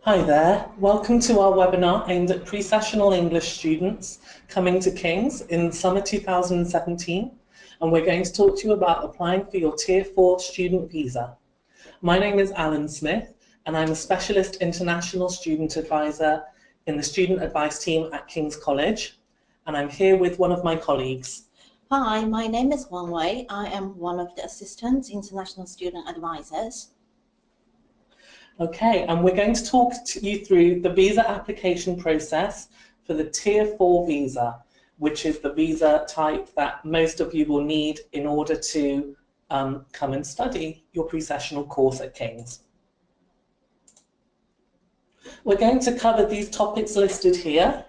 Hi there, welcome to our webinar aimed at pre-sessional English students coming to King's in summer 2017, and we're going to talk to you about applying for your Tier 4 student visa. My name is Alan Smith and I'm a Specialist International Student Advisor in the Student Advice team at King's College, and I'm here with one of my colleagues. Hi, my name is Wang Wei. I am one of the Assistant International Student Advisors. Okay, and we're going to talk to you through the visa application process for the Tier 4 visa, which is the visa type that most of you will need in order to come and study your pre-sessional course at King's. We're going to cover these topics listed here,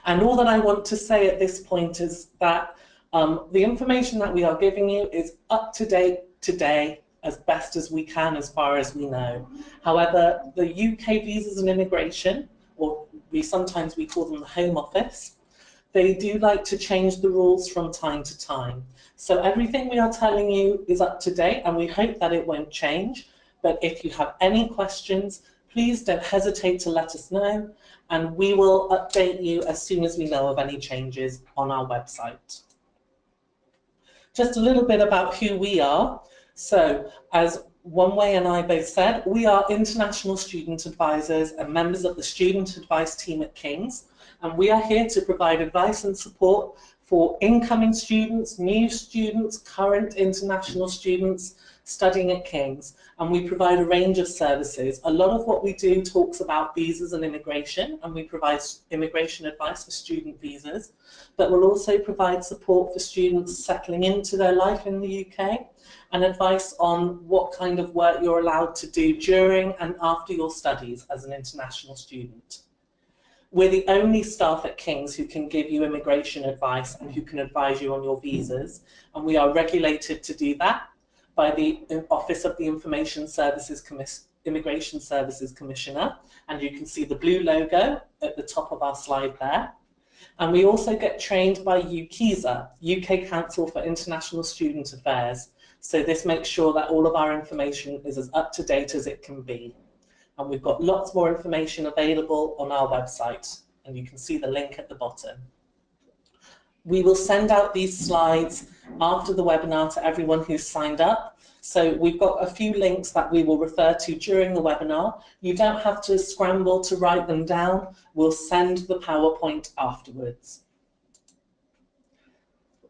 and all that I want to say at this point is that the information that we are giving you is up to date today, as best as we can, as far as we know. However, the UK Visas and Immigration, or sometimes we call them the Home Office, they do like to change the rules from time to time. So everything we are telling you is up to date, and we hope that it won't change. But if you have any questions, please don't hesitate to let us know, and we will update you as soon as we know of any changes on our website. Just a little bit about who we are. So, as Wanwei and I both said, we are international student advisors and members of the student advice team at King's, and we are here to provide advice and support for incoming students, new students, current international students studying at King's, and we provide a range of services. A lot of what we do talks about visas and immigration, and we provide immigration advice for student visas, but we'll also provide support for students settling into their life in the UK, and advice on what kind of work you're allowed to do during and after your studies as an international student. We're the only staff at King's who can give you immigration advice and who can advise you on your visas, and we are regulated to do that by the Office of the Immigration Services Commissioner, and you can see the blue logo at the top of our slide there. And we also get trained by UKISA, UK Council for International Student Affairs. So this makes sure that all of our information is as up to date as it can be. And we've got lots more information available on our website, and you can see the link at the bottom. We will send out these slides after the webinar to everyone who's signed up. So we've got a few links that we will refer to during the webinar. You don't have to scramble to write them down. We'll send the PowerPoint afterwards.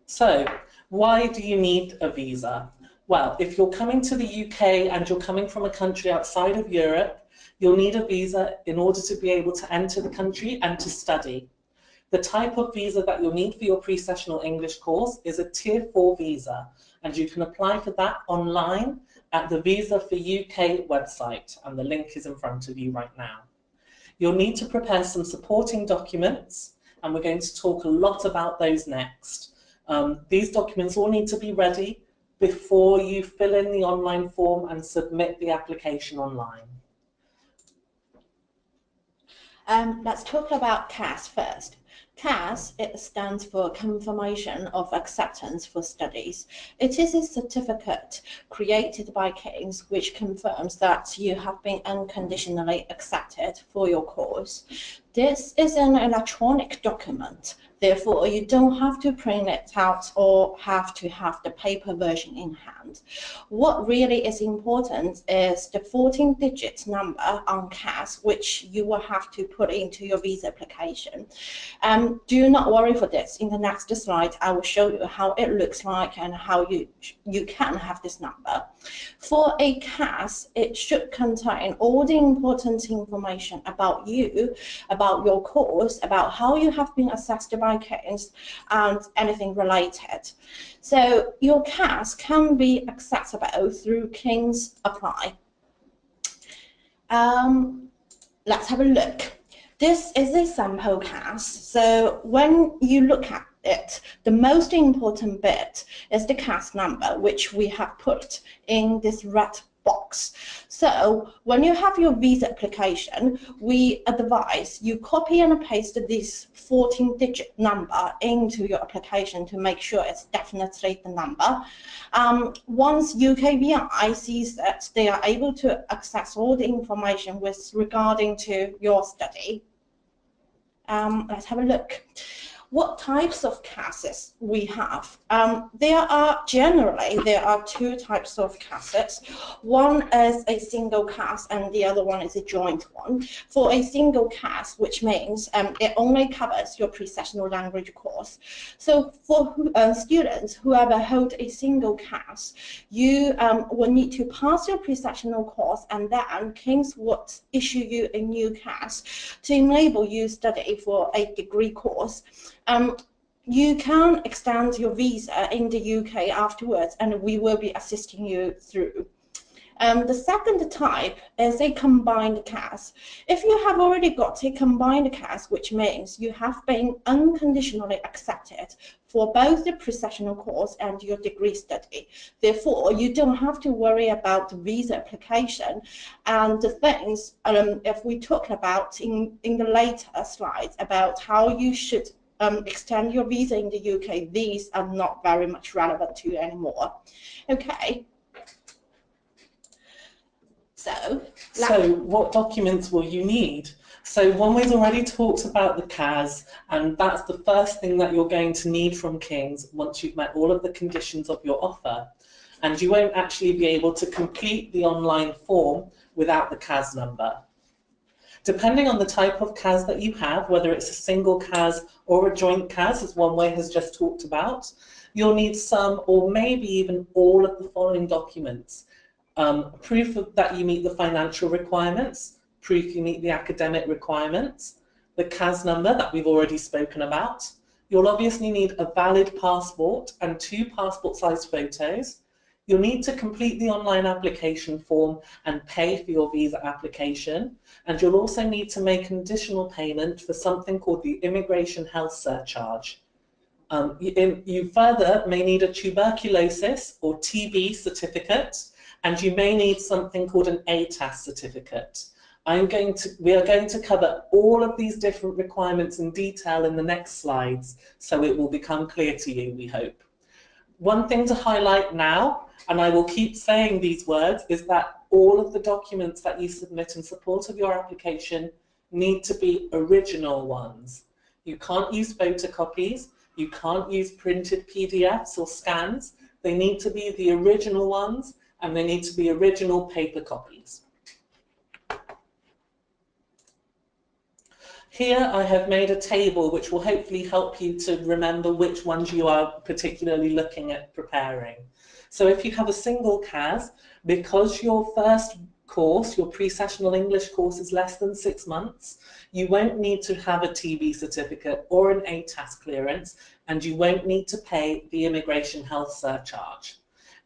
So, why do you need a visa? Well, if you're coming to the UK and you're coming from a country outside of Europe, you'll need a visa in order to be able to enter the country and to study. The type of visa that you'll need for your pre-sessional English course is a Tier 4 visa, and you can apply for that online at the Visa for UK website, and the link is in front of you right now. You'll need to prepare some supporting documents, and we're going to talk a lot about those next. These documents all need to be ready before you fill in the online form and submit the application online. Let's talk about CAS first. CAS, it stands for Confirmation of Acceptance for Studies. It is a certificate created by King's which confirms that you have been unconditionally accepted for your course. This is an electronic document, therefore you don't have to print it out or have to have the paper version in hand. What really is important is the 14-digit number on CAS, which you will have to put into your visa application. Do not worry for this. In the next slide, I will show you how it looks like and how you can have this number. For a CAS, it should contain all the important information about you, about your course, about how you have been assessed by King's, and anything related. So your CAS can be accessible through King's Apply. Let's have a look. This is a sample CAS. So when you look at it, the most important bit is the CAS number, which we have put in this red box. box. So when you have your visa application, we advise you copy and paste this 14-digit number into your application to make sure it's definitely the number. Once UKVI sees that, they are able to access all the information with regarding to your study. Let's have a look. What types of CASs we have? There are two types of CASs. One is a single CAS and the other one is a joint one. For a single CAS, which means it only covers your pre-sessional language course. So for students who ever hold a single CAS, you will need to pass your pre-sessional course, and then King's would issue you a new CAS to enable you study for a degree course. You can extend your visa in the UK afterwards, and we will be assisting you through. The second type is a combined CAS. If you have already got a combined CAS, which means you have been unconditionally accepted for both the pre-sessional course and your degree study. Therefore, you don't have to worry about the visa application and the things if we talk about in the later slides about how you should extend your visa in the UK. These are not very much relevant to you anymore. Okay. So what documents will you need? So Wanwei's already talked about the CAS, and that's the first thing that you're going to need from King's once you've met all of the conditions of your offer. And you won't actually be able to complete the online form without the CAS number. Depending on the type of CAS that you have, whether it's a single CAS or a joint CAS, as Wanwei has just talked about, you'll need some or maybe even all of the following documents. Proof that you meet the financial requirements, proof you meet the academic requirements, the CAS number that we've already spoken about. You'll obviously need a valid passport and 2 passport-sized photos. You'll need to complete the online application form and pay for your visa application. And you'll also need to make an additional payment for something called the Immigration Health Surcharge. You further may need a tuberculosis or TB certificate, and you may need something called an ATAS certificate. We are going to cover all of these different requirements in detail in the next slides, so it will become clear to you, we hope. One thing to highlight now, and I will keep saying these words, is that all of the documents that you submit in support of your application need to be original ones. You can't use photocopies, you can't use printed PDFs or scans. They need to be the original ones, and they need to be original paper copies. Here I have made a table which will hopefully help you to remember which ones you are particularly looking at preparing. So if you have a single CAS, because your first course, your pre-sessional English course, is less than 6 months, you won't need to have a TB certificate or an ATAS clearance, and you won't need to pay the Immigration Health Surcharge.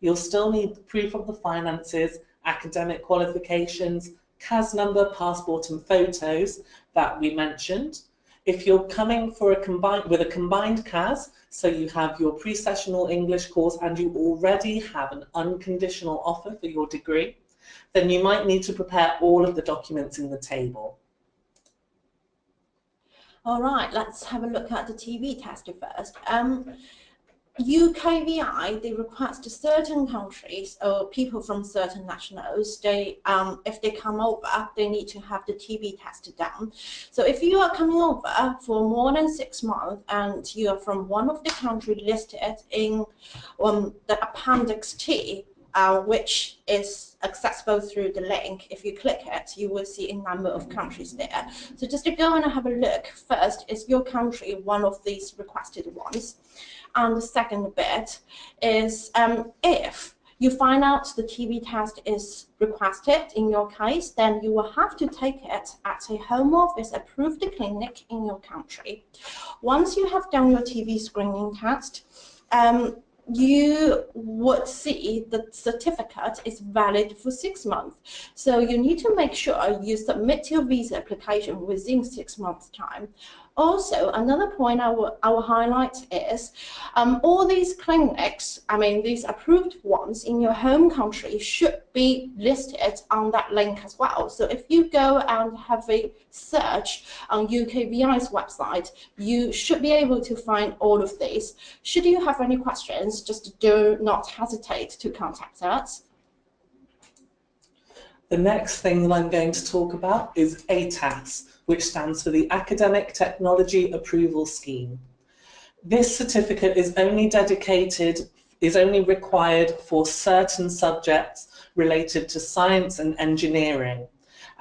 You'll still need the proof of the finances, academic qualifications, CAS number, passport and photos that we mentioned. If you're coming for with a combined CAS, so you have your pre-sessional English course and you already have an unconditional offer for your degree, then you might need to prepare all of the documents in the table. all right, let's have a look at the TB test first. UKVI, they request certain countries or people from certain nationals, if they come over, they need to have the TB test done. So if you are coming over for more than 6 months and you are from one of the countries listed in the Appendix T, which is accessible through the link. If you click it, you will see a number of countries there. So just to go and have a look, first, is your country one of these requested ones? And the second bit is if you find out the TB test is requested in your case, then you will have to take it at a Home Office approved clinic in your country. Once you have done your TB screening test, you would see the certificate is valid for 6 months. So you need to make sure you submit your visa application within 6 months' time. Also, another point I will highlight is all these clinics, I mean these approved ones in your home country should be listed on that link as well. So if you go and have a search on UKVI's website, you should be able to find all of these. Should you have any questions, just do not hesitate to contact us. The next thing that I'm going to talk about is ATAS, which stands for the Academic Technology Approval Scheme. This certificate is only required for certain subjects related to science and engineering.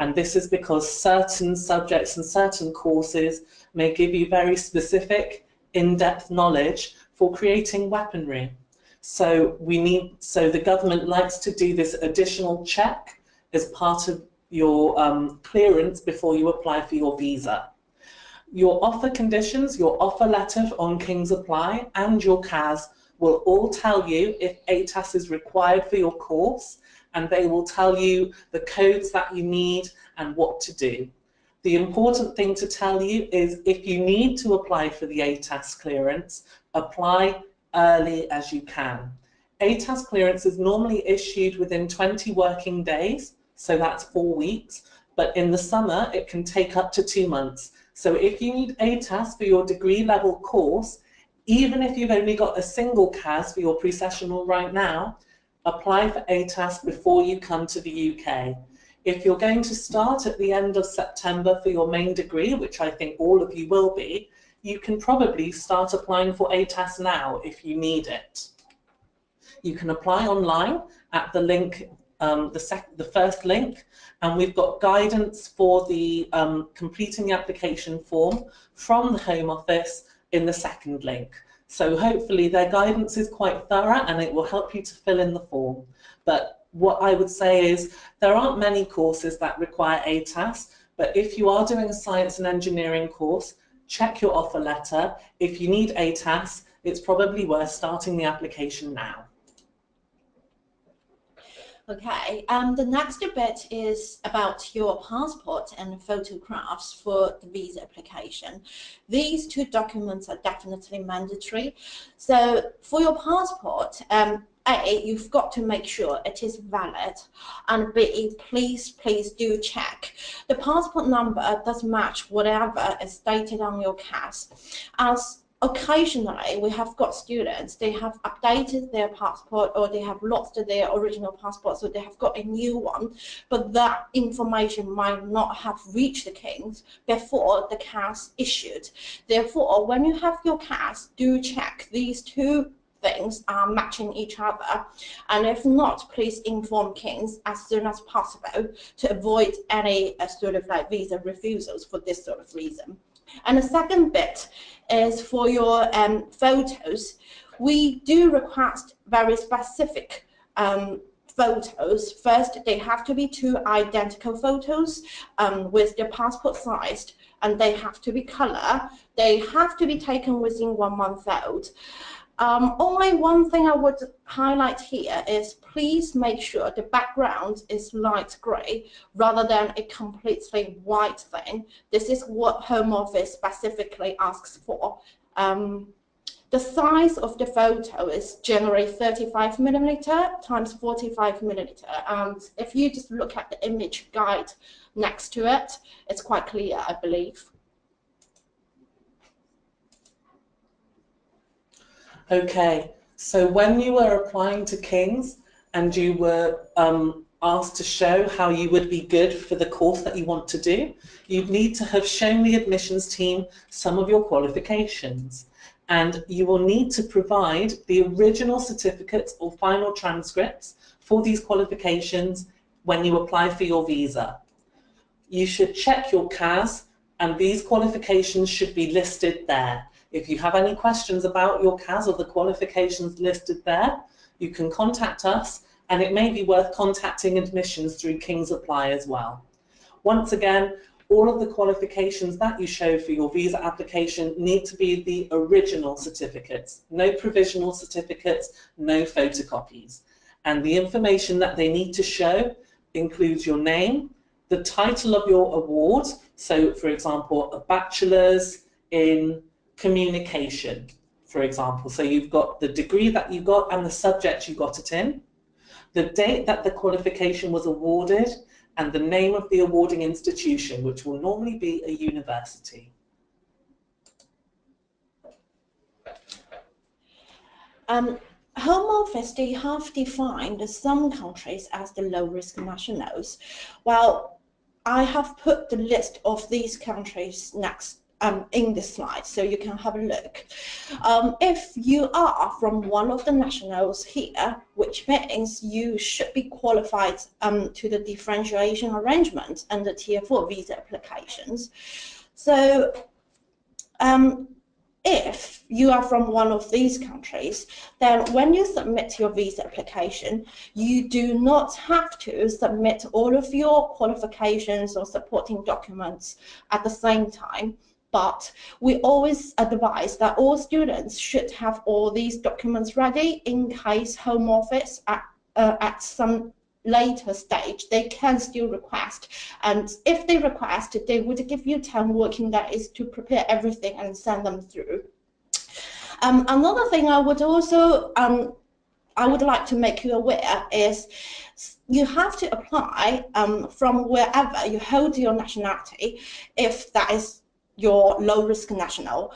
And this is because certain subjects and certain courses may give you very specific, in-depth knowledge for creating weaponry. So the government likes to do this additional check as part of your clearance before you apply for your visa. Your offer conditions, your offer letter on King's Apply and your CAS will all tell you if ATAS is required for your course, and they will tell you the codes that you need and what to do. The important thing to tell you is if you need to apply for the ATAS clearance, apply early as you can. ATAS clearance is normally issued within 20 working days, so that's 4 weeks, but in the summer it can take up to 2 months. So if you need ATAS for your degree level course, even if you've only got a single CAS for your pre-sessional right now, apply for ATAS before you come to the UK. If you're going to start at the end of September for your main degree, which I think all of you will be, you can probably start applying for ATAS now if you need it. You can apply online at the link, the first link, and we've got guidance for the completing the application form from the Home Office in the second link. So hopefully their guidance is quite thorough and it will help you to fill in the form. But what I would say is there aren't many courses that require ATAS, but if you are doing a science and engineering course, check your offer letter. If you need ATAS, it's probably worth starting the application now. Okay, the next bit is about your passport and photographs for the visa application. These two documents are definitely mandatory. So for your passport, A, you've got to make sure it is valid, and B, please do check the passport number does match whatever is stated on your CAS, as occasionally we have got students, they have updated their passport or they have lost their original passport, so they have got a new one, but that information might not have reached the Kings before the CAS issued. Therefore, when you have your CAS, do check these two things are matching each other, and if not, please inform Kings as soon as possible to avoid any sort of like visa refusals for this sort of reason. And the second bit is for your photos. We do request very specific photos. First, they have to be two identical photos with their passport sized, and they have to be color. They have to be taken within 1 month old. Only one thing I would highlight here is please make sure the background is light grey rather than a completely white thing. This is what Home Office specifically asks for. The size of the photo is generally 35mm times 45mm, and if you just look at the image guide next to it, it's quite clear, I believe. Okay, so when you were applying to King's and you were asked to show how you would be good for the course that you want to do, you'd need to have shown the admissions team some of your qualifications. And you will need to provide the original certificates or final transcripts for these qualifications when you apply for your visa. You should check your CAS, and these qualifications should be listed there. If you have any questions about your CAS or the qualifications listed there, you can contact us, and it may be worth contacting admissions through King's Apply as well. Once again, all of the qualifications that you show for your visa application need to be the original certificates, no provisional certificates, no photocopies. And the information that they need to show includes your name, the title of your award, so for example, a bachelor's, in communication, for example. So you've got the degree that you got and the subject you got it in, the date that the qualification was awarded, and the name of the awarding institution, which will normally be a university. Home Office, they have defined some countries as the low-risk nationals. Well, I have put the list of these countries next in this slide, so you can have a look. If you are from one of the nationals here, which means you should be qualified to the differentiation arrangement under Tier 4 visa applications. So if you are from one of these countries, then when you submit your visa application, you do not have to submit all of your qualifications or supporting documents at the same time. But we always advise that all students should have all these documents ready in case Home Office at some later stage they can still request, and if they request, they would give you 10 working days to prepare everything and send them through. Another thing I would also I would like to make you aware is you have to apply from wherever you hold your nationality, if that is your low-risk national.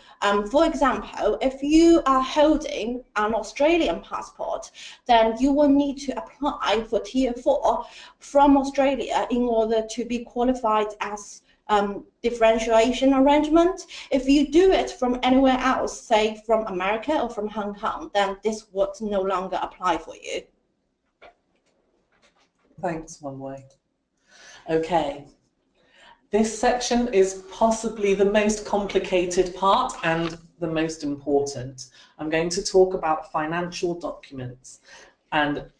For example, if you are holding an Australian passport, then you will need to apply for Tier 4 from Australia in order to be qualified as differentiation arrangement. If you do it from anywhere else, say from America or from Hong Kong, then this would no longer apply for you. Thanks, One Way. Okay. This section is possibly the most complicated part and the most important. I'm going to talk about financial documents, and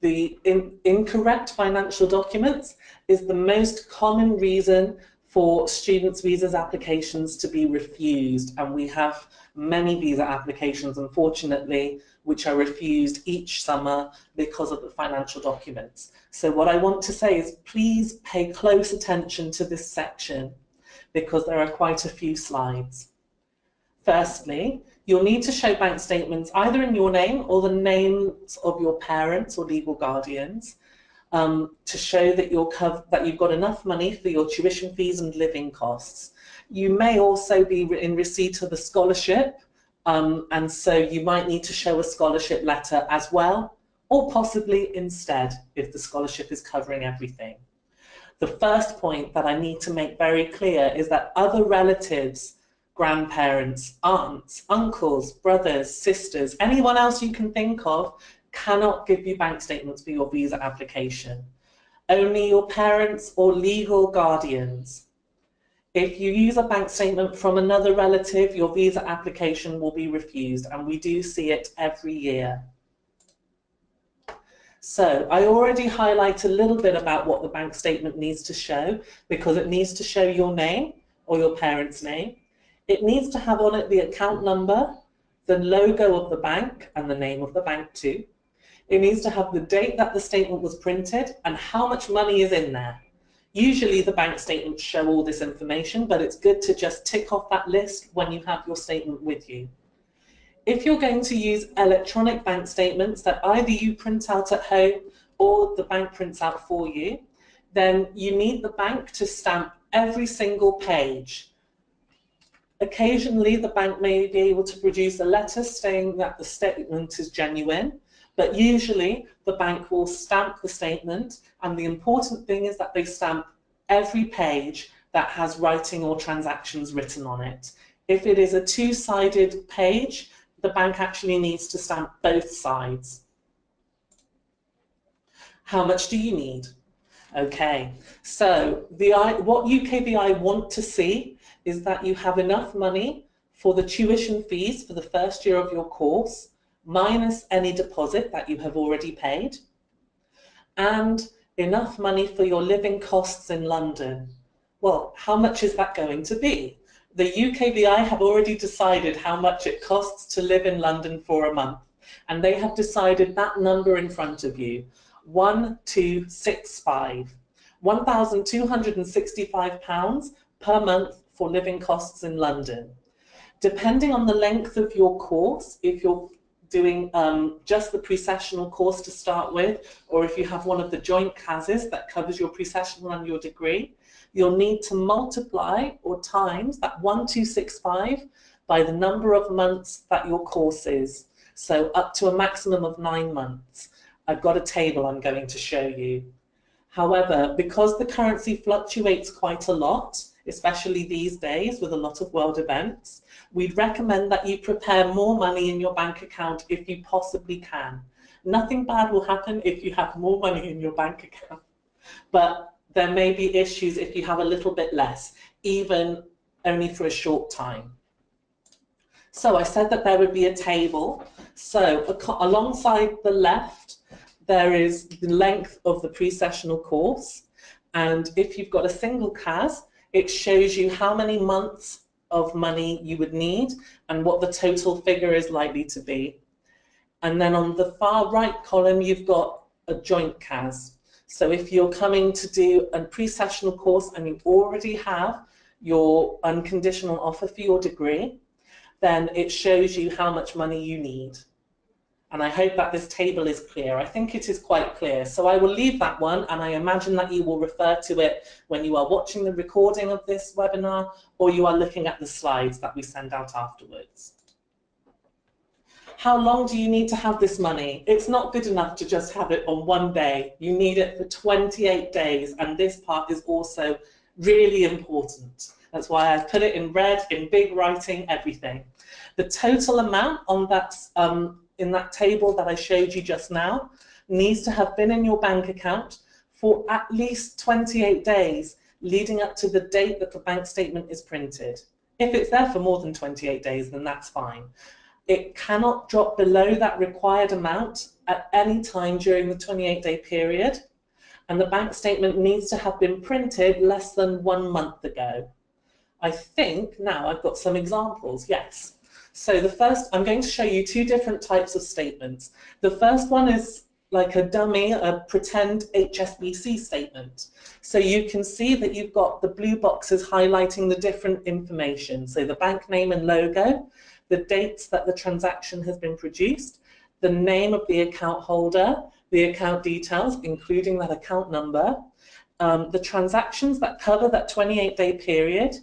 the incorrect financial documents is the most common reason for students' visas applications to be refused, and we have many visa applications, unfortunately, which are refused each summer because of the financial documents. So what I want to say is please pay close attention to this section because there are quite a few slides. Firstly, you'll need to show bank statements either in your name or the names of your parents or legal guardians to show that you've got enough money for your tuition fees and living costs. You may also be in receipt of a scholarship, and so you might need to show a scholarship letter as well, or possibly instead if the scholarship is covering everything. The first point that I need to make very clear is that other relatives, grandparents, aunts, uncles, brothers, sisters, anyone else you can think of cannot give you bank statements for your visa application. Only your parents or legal guardians. If you use a bank statement from another relative, your visa application will be refused, and we do see it every year. So I already highlight a little bit about what the bank statement needs to show, because it needs to show your name or your parents' name. It needs to have on it the account number, the logo of the bank, and the name of the bank too. It needs to have the date that the statement was printed and how much money is in there. Usually the bank statements show all this information, but it's good to just tick off that list when you have your statement with you. If you're going to use electronic bank statements that either you print out at home or the bank prints out for you, then you need the bank to stamp every single page. Occasionally, the bank may be able to produce a letter saying that the statement is genuine, but usually the bank will stamp the statement, and the important thing is that they stamp every page that has writing or transactions written on it. If it is a two-sided page, the bank actually needs to stamp both sides. How much do you need? Okay, so what UKVI want to see is that you have enough money for the tuition fees for the first year of your course, minus any deposit that you have already paid, and enough money for your living costs in London. Well, how much is that going to be? The UKVI have already decided how much it costs to live in London for a month, and they have decided that number in front of you, 1265, £1,265 per month for living costs in London. Depending on the length of your course, if you're doing just the pre-sessional course to start with, or if you have one of the joint CASs that covers your pre-sessional and your degree, you'll need to multiply or times that 1265 by the number of months that your course is. So up to a maximum of 9 months. I've got a table I'm going to show you. However, because the currency fluctuates quite a lot, especially these days with a lot of world events, we'd recommend that you prepare more money in your bank account if you possibly can. Nothing bad will happen if you have more money in your bank account, but there may be issues if you have a little bit less, even only for a short time. So I said that there would be a table. So alongside the left, there is the length of the pre-sessional course. And if you've got a single CAS, it shows you how many months of money you would need and what the total figure is likely to be. And then on the far right column, you've got a joint CAS. So if you're coming to do a pre-sessional course and you already have your unconditional offer for your degree, then it shows you how much money you need. And I hope that this table is clear. I think it is quite clear. So I will leave that one, and I imagine that you will refer to it when you are watching the recording of this webinar, or you are looking at the slides that we send out afterwards. How long do you need to have this money? It's not good enough to just have it on one day. You need it for 28 days, and this part is also really important. That's why I've put it in red, in big writing, everything. The total amount on that in that table that I showed you just now needs to have been in your bank account for at least 28 days leading up to the date that the bank statement is printed. If it's there for more than 28 days, then that's fine. It cannot drop below that required amount at any time during the 28-day period, and the bank statement needs to have been printed less than 1 month ago. I think now I've got some examples, yes. So the first, I'm going to show you 2 different types of statements. The first one is like a dummy, a pretend HSBC statement. So you can see that you've got the blue boxes highlighting the different information. So the bank name and logo, the dates that the transaction has been produced, the name of the account holder, the account details, including that account number, the transactions that cover that 28-day period,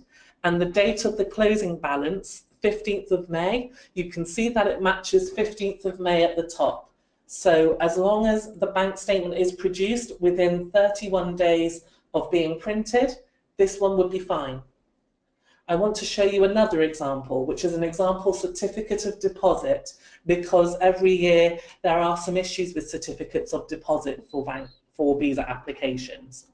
and the date of the closing balance, 15th of May, you can see that it matches 15th of May at the top. So as long as the bank statement is produced within 31 days of being printed, this one would be fine. I want to show you another example, which is an example certificate of deposit, because every year there are some issues with certificates of deposit for visa applications.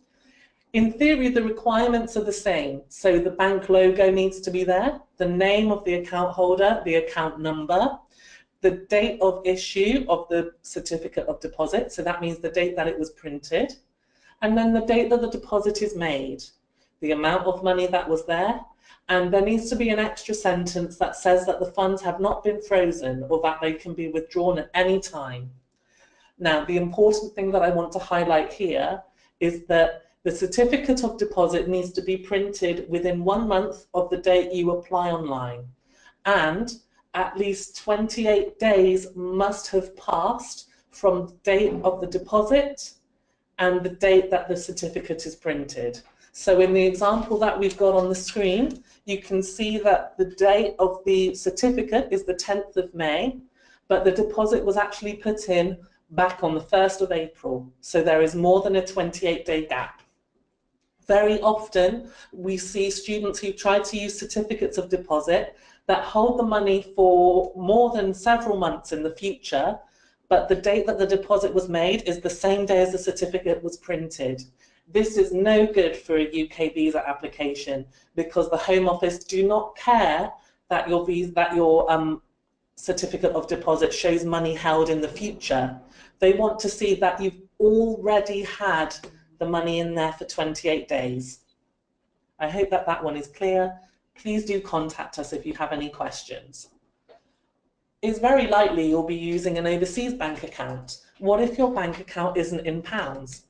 In theory, the requirements are the same. So the bank logo needs to be there, the name of the account holder, the account number, the date of issue of the certificate of deposit, so that means the date that it was printed, and then the date that the deposit is made, the amount of money that was there, and there needs to be an extra sentence that says that the funds have not been frozen or that they can be withdrawn at any time. Now, the important thing that I want to highlight here is that the certificate of deposit needs to be printed within 1 month of the date you apply online, and at least 28 days must have passed from the date of the deposit and the date that the certificate is printed. So in the example that we've got on the screen, you can see that the date of the certificate is the 10th of May, but the deposit was actually put in back on the 1st of April. So there is more than a 28-day gap. Very often, we see students who try to use certificates of deposit that hold the money for more than several months in the future, but the date that the deposit was made is the same day as the certificate was printed. This is no good for a UK visa application because the Home Office do not care that your certificate of deposit shows money held in the future. They want to see that you've already had the money in there for 28 days. I hope that that one is clear. Please do contact us if you have any questions. It's very likely you'll be using an overseas bank account. What if your bank account isn't in pounds?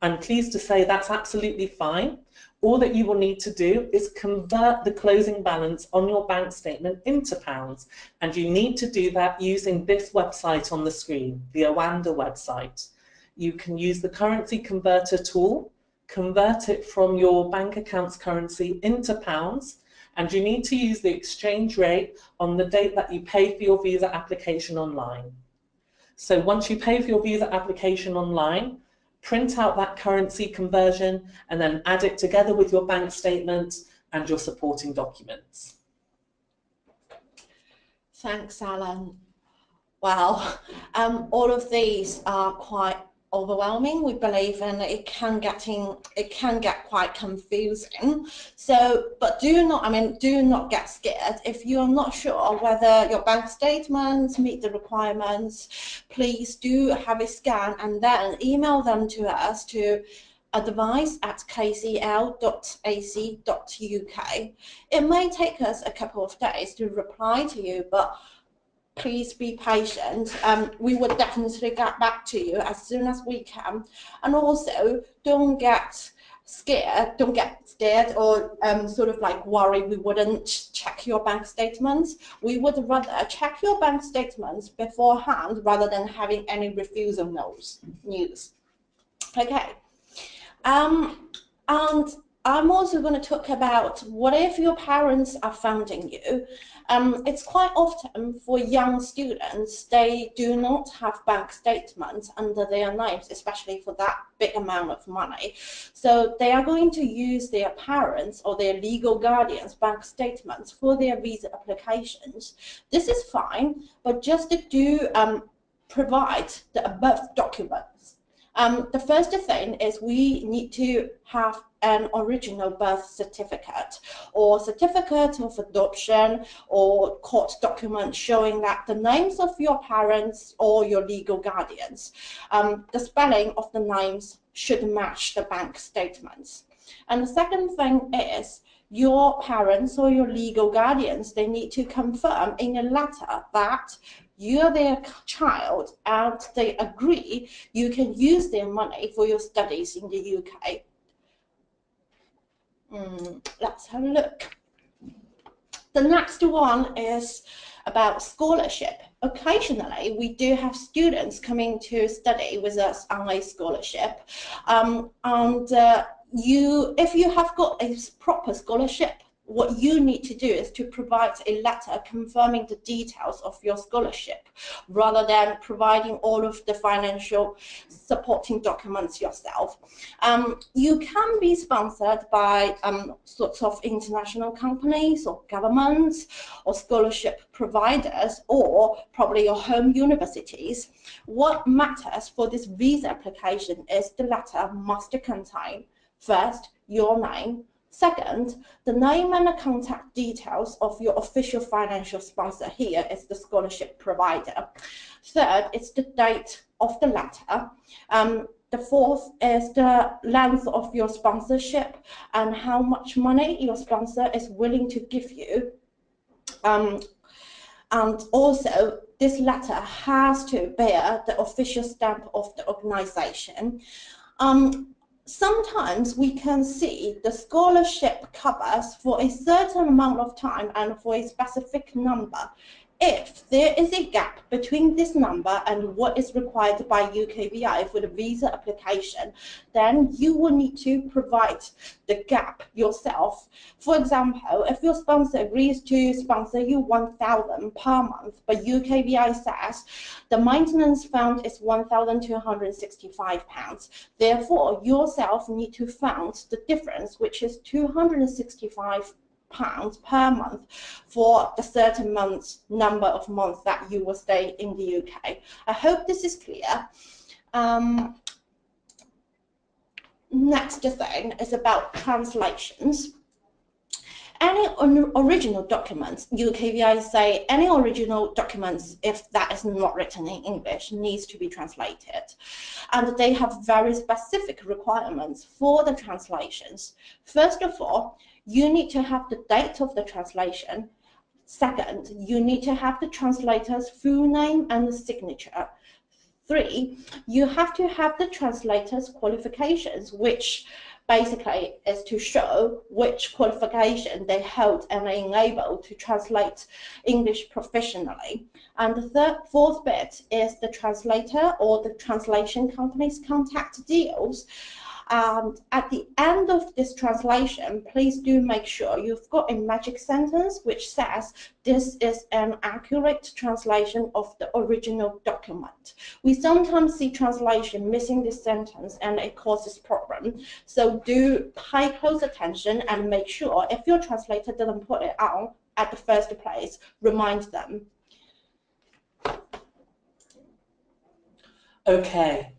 I'm pleased to say that's absolutely fine. All that you will need to do is convert the closing balance on your bank statement into pounds, and you need to do that using this website on the screen, the Oanda website. You can use the currency converter tool, convert it from your bank account's currency into pounds, and you need to use the exchange rate on the date that you pay for your visa application online. So once you pay for your visa application online, print out that currency conversion and then add it together with your bank statement and your supporting documents. Thanks, Alan. Well, all of these are quite overwhelming, we believe, and it can get quite confusing. So, but do not get scared. If you are not sure whether your bank statements meet the requirements, please do have a scan and then email them to us to advice@kcl.ac.uk. It may take us a couple of days to reply to you, but please be patient. We will definitely get back to you as soon as we can. And also, don't get scared or sort of like worry we wouldn't check your bank statements. We would rather check your bank statements beforehand rather than having any refusal news. Okay. And I'm also going to talk about what if your parents are funding you. It's quite often for young students, they do not have bank statements under their names, especially for that big amount of money. So they are going to use their parents or their legal guardians' bank statements for their visa applications. This is fine, but just to do provide the above documents. The first thing is we need to have an original birth certificate or certificate of adoption or court document showing that the names of your parents or your legal guardians, the spelling of the names should match the bank statements. And the second thing is your parents or your legal guardians, they need to confirm in a letter that you're their child and they agree you can use their money for your studies in the UK. Let's have a look. The next one is about scholarship. Occasionally, we do have students coming to study with us on a scholarship, if you have got a proper scholarship, what you need to do is to provide a letter confirming the details of your scholarship rather than providing all of the financial supporting documents yourself. You can be sponsored by sorts of international companies or governments or scholarship providers or probably your home universities. What matters for this visa application is the letter must contain first, your name. Second, the name and the contact details of your official financial sponsor. Here is the scholarship provider. Third, it's the date of the letter. The fourth is the length of your sponsorship and how much money your sponsor is willing to give you. And also, this letter has to bear the official stamp of the organization. Sometimes we can see the scholarship covers for a certain amount of time and for a specific number. If there is a gap between this number and what is required by UKVI for the visa application, then you will need to provide the gap yourself. For example, if your sponsor agrees to sponsor you £1,000 per month, but UKVI says the maintenance fund is £1,265, therefore yourself need to fund the difference, which is £265 per month for the certain number of months that you will stay in the UK. I hope this is clear. Next thing is about translations. Any original documents, UKVI say any original documents, if that is not written in English, needs to be translated. And they have very specific requirements for the translations. First of all, you need to have the date of the translation. Second, you need to have the translator's full name and the signature. 3, you have to have the translator's qualifications, which basically is to show which qualification they hold and are enabled to translate English professionally. And the fourth bit is the translator or the translation company's contact details. And at the end of this translation, please do make sure you've got a magic sentence which says this is an accurate translation of the original document. We sometimes see translation missing this sentence and it causes problem. So do pay close attention and make sure if your translator didn't put it on at the first place, remind them. Okay.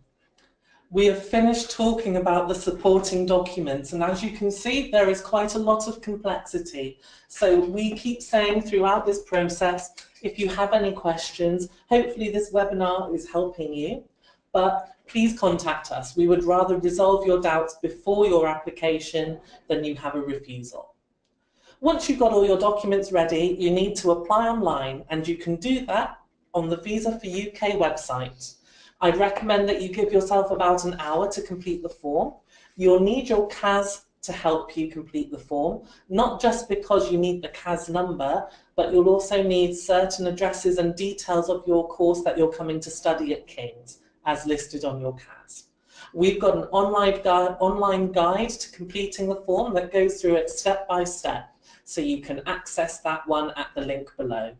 We have finished talking about the supporting documents, and as you can see, there is quite a lot of complexity. So we keep saying throughout this process, if you have any questions, hopefully this webinar is helping you, but please contact us. We would rather resolve your doubts before your application than you have a refusal. Once you've got all your documents ready, you need to apply online, and you can do that on the Visa for UK website. I'd recommend that you give yourself about an hour to complete the form. You'll need your CAS to help you complete the form, not just because you need the CAS number, but you'll also need certain addresses and details of your course that you're coming to study at King's, as listed on your CAS. We've got an online guide to completing the form that goes through it step by step, so you can access that one at the link below.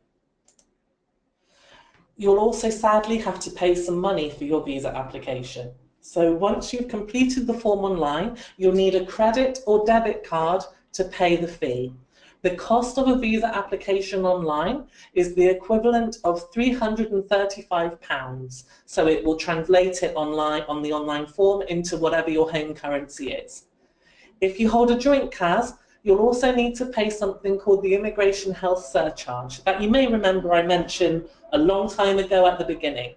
You'll also sadly have to pay some money for your visa application. So once you've completed the form online, you'll need a credit or debit card to pay the fee. The cost of a visa application online is the equivalent of £335, so it will translate it online on the online form into whatever your home currency is. If you hold a joint CAS, you'll also need to pay something called the Immigration Health Surcharge that you may remember I mentioned a long time ago at the beginning.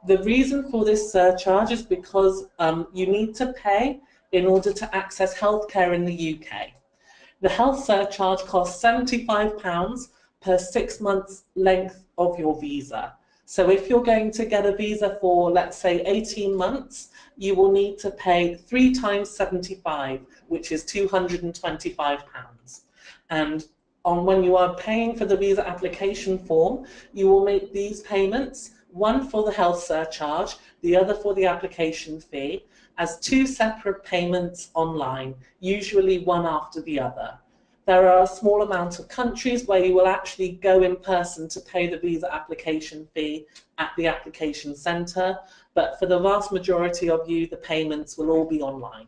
The reason for this surcharge is because you need to pay in order to access healthcare in the UK. The health surcharge costs £75 per 6 months length of your visa. So if you're going to get a visa for, let's say, 18 months, you will need to pay 3 times 75, which is £225. And when you are paying for the visa application form, you will make these payments, one for the health surcharge, the other for the application fee, as 2 separate payments online, usually one after the other. There are a small amount of countries where you will actually go in person to pay the visa application fee at the application centre, but for the vast majority of you, the payments will all be online.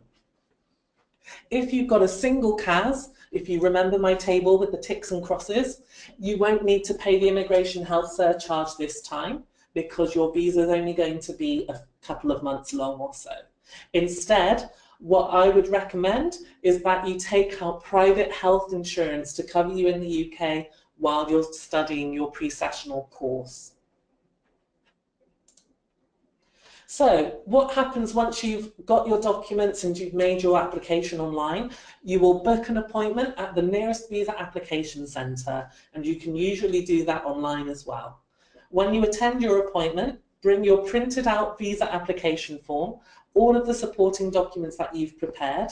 If you've got a single CAS, if you remember my table with the ticks and crosses, you won't need to pay the immigration health surcharge this time because your visa is only going to be a couple of months long or so. Instead, what I would recommend is that you take out private health insurance to cover you in the UK while you're studying your pre-sessional course. So what happens once you've got your documents and you've made your application online? You will book an appointment at the nearest visa application centre, and you can usually do that online as well. When you attend your appointment, bring your printed out visa application form, all of the supporting documents that you've prepared.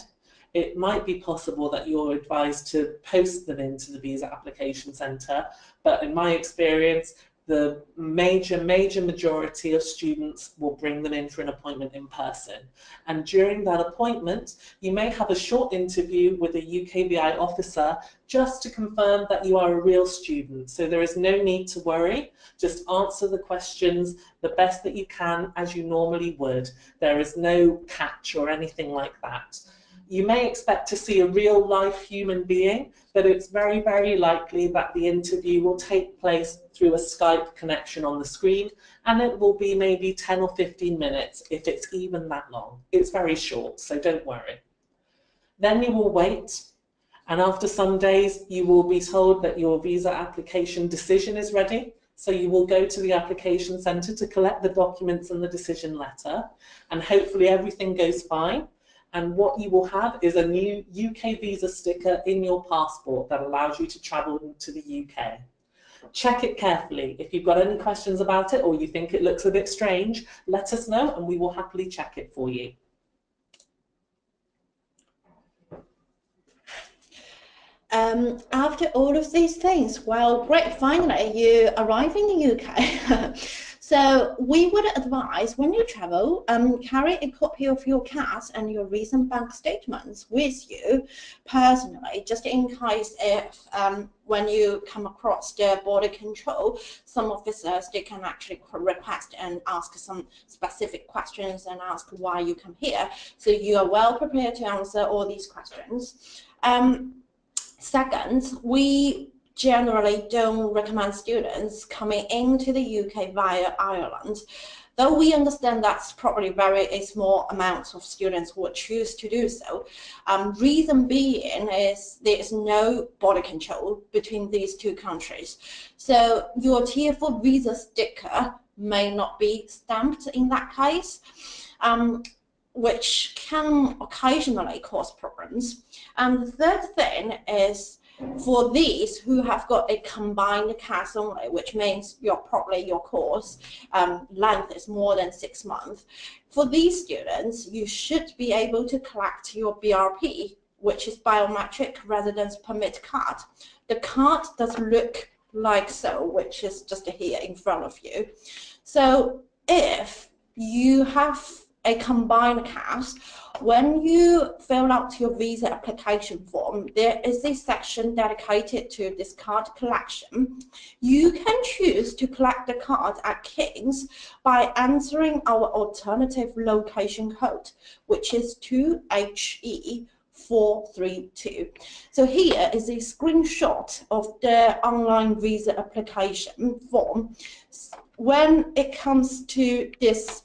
It might be possible that you're advised to post them into the visa application centre, but in my experience, the major majority of students will bring them in for an appointment in person. And during that appointment, you may have a short interview with a UKVI officer just to confirm that you are a real student. So there is no need to worry. Just answer the questions the best that you can as you normally would. There is no catch or anything like that. You may expect to see a real life human being, but it's very, very likely that the interview will take place through a Skype connection on the screen, and it will be maybe 10 or 15 minutes, if it's even that long. It's very short, so don't worry. Then you will wait, and after some days, you will be told that your visa application decision is ready. So you will go to the application centre to collect the documents and the decision letter, and hopefully everything goes fine. And what you will have is a new UK visa sticker in your passport that allows you to travel to the UK. Check it carefully. If you've got any questions about it or you think it looks a bit strange, let us know and we will happily check it for you. After all of these things, well, great, finally you arrive in the UK. So we would advise when you travel, carry a copy of your CAS and your recent bank statements with you personally, just in case if when you come across the border control, some officers, they can actually request and ask some specific questions and ask why you come here. So you are well prepared to answer all these questions. Second, we generally don't recommend students coming into the UK via Ireland, though we understand that's probably a small amount of students who would choose to do so. Reason being is there is no border control between these two countries. So your Tier 4 visa sticker may not be stamped in that case, which can occasionally cause problems. And the third thing is, for these who have got a combined CAS only, which means your course length is more than 6 months, for these students, you should be able to collect your BRP, which is biometric residence permit card. The card does look like so, which is just here in front of you. So if you have a combined CAS, when you fill out your visa application form, there is a section dedicated to this card collection. You can choose to collect the card at King's by entering our alternative location code, which is 2HE432. So here is a screenshot of the online visa application form. When it comes to this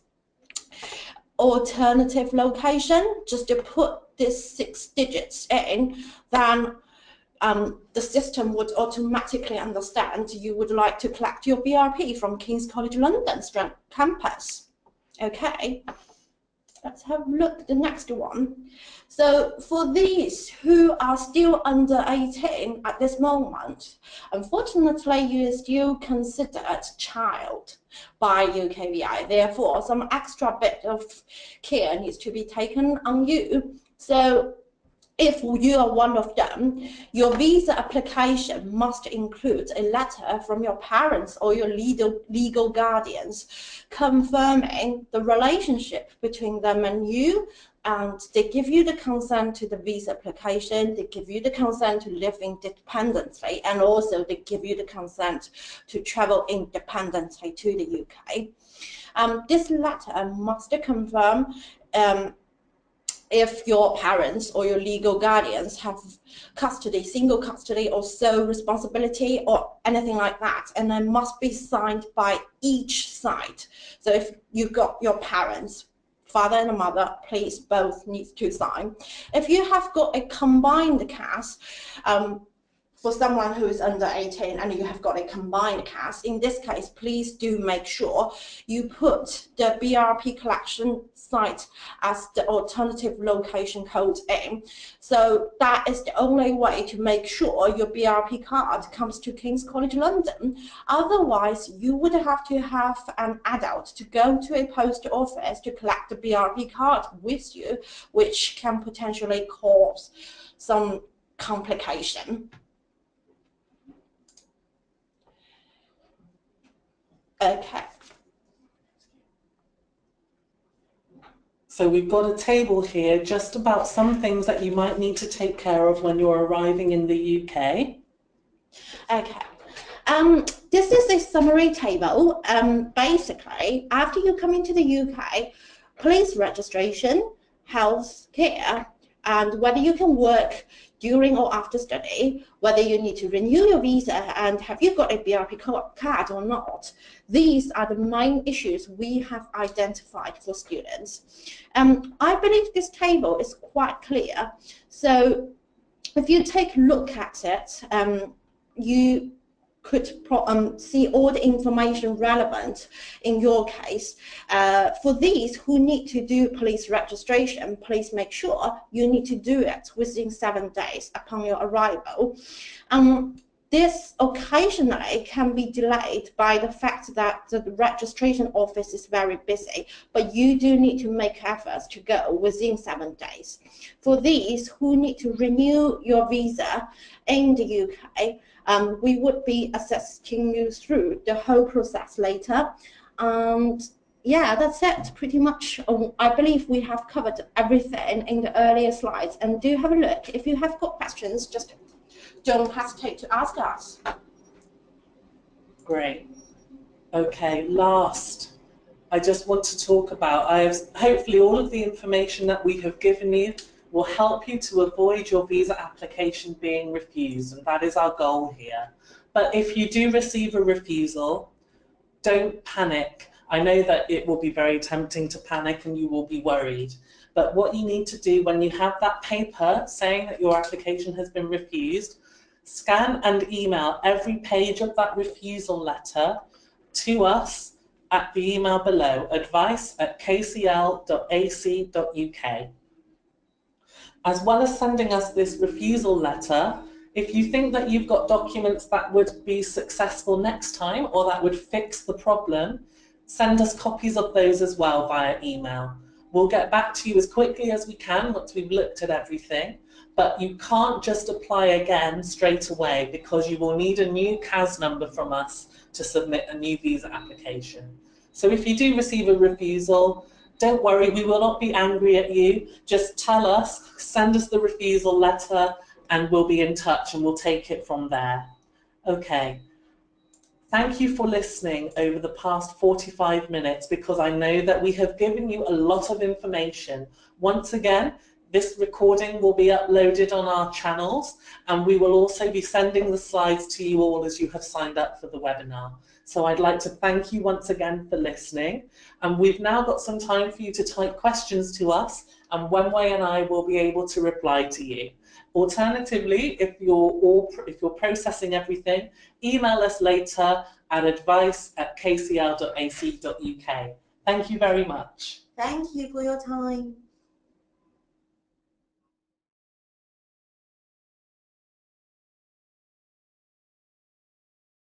alternative location, just to put this 6 digits in, then the system would automatically understand you would like to collect your BRP from King's College London campus. Okay, let's have a look at the next one. So for these who are still under 18 at this moment, unfortunately you are still considered child by UKVI. Therefore, some extra bit of care needs to be taken on you. So if you are one of them, your visa application must include a letter from your parents or your legal guardians confirming the relationship between them and you, and they give you the consent to the visa application, they give you the consent to live independently, and also they give you the consent to travel independently to the UK. This letter must confirm if your parents or your legal guardians have custody, single custody or sole responsibility or anything like that, and they must be signed by each side. So if you've got your parents, father and mother, please both need to sign. If you have got a combined CAS, for someone who is under 18 and you have got a combined CAS, in this case, please do make sure you put the BRP collection site as the alternative location code in. So that is the only way to make sure your BRP card comes to King's College London. Otherwise, you would have to have an adult to go to a post office to collect the BRP card with you, which can potentially cause some complication. Okay. So we've got a table here just about some things that you might need to take care of when you're arriving in the UK. Okay. This is a summary table. Basically, after you come into the UK, police registration, health care, and whether you can work during or after study, whether you need to renew your visa, and have you got a BRP card or not. These are the main issues we have identified for students. I believe this table is quite clear. So if you take a look at it, you could see all the information relevant in your case. For these who need to do police registration, please make sure you need to do it within 7 days upon your arrival. This occasionally can be delayed by the fact that the registration office is very busy, but you do need to make efforts to go within 7 days. For these who need to renew your visa in the UK, we would be assisting you through the whole process later. And yeah, that's it pretty much. I believe we have covered everything in the earlier slides, and do have a look. If you have got questions, just don't hesitate to ask us. Great. Okay, last, I just want to talk about, hopefully all of the information that we have given you will help you to avoid your visa application being refused, and that is our goal here. But if you do receive a refusal, don't panic. I know that it will be very tempting to panic and you will be worried. But what you need to do when you have that paper saying that your application has been refused, scan and email every page of that refusal letter to us at the email below, advice@kcl.ac.uk. As well as sending us this refusal letter, if you think that you've got documents that would be successful next time or that would fix the problem, send us copies of those as well via email. We'll get back to you as quickly as we can once we've looked at everything, but you can't just apply again straight away because you will need a new CAS number from us to submit a new visa application. So if you do receive a refusal, don't worry, we will not be angry at you. Just tell us, send us the refusal letter, and we'll be in touch and we'll take it from there. Okay. Thank you for listening over the past 45 minutes because I know that we have given you a lot of information. Once again, this recording will be uploaded on our channels and we will also be sending the slides to you all as you have signed up for the webinar. So I'd like to thank you once again for listening, and we've now got some time for you to type questions to us, and Wenwei and I will be able to reply to you. Alternatively, if you're processing everything, email us later at advice@kcl.ac.uk. Thank you very much. Thank you for your time.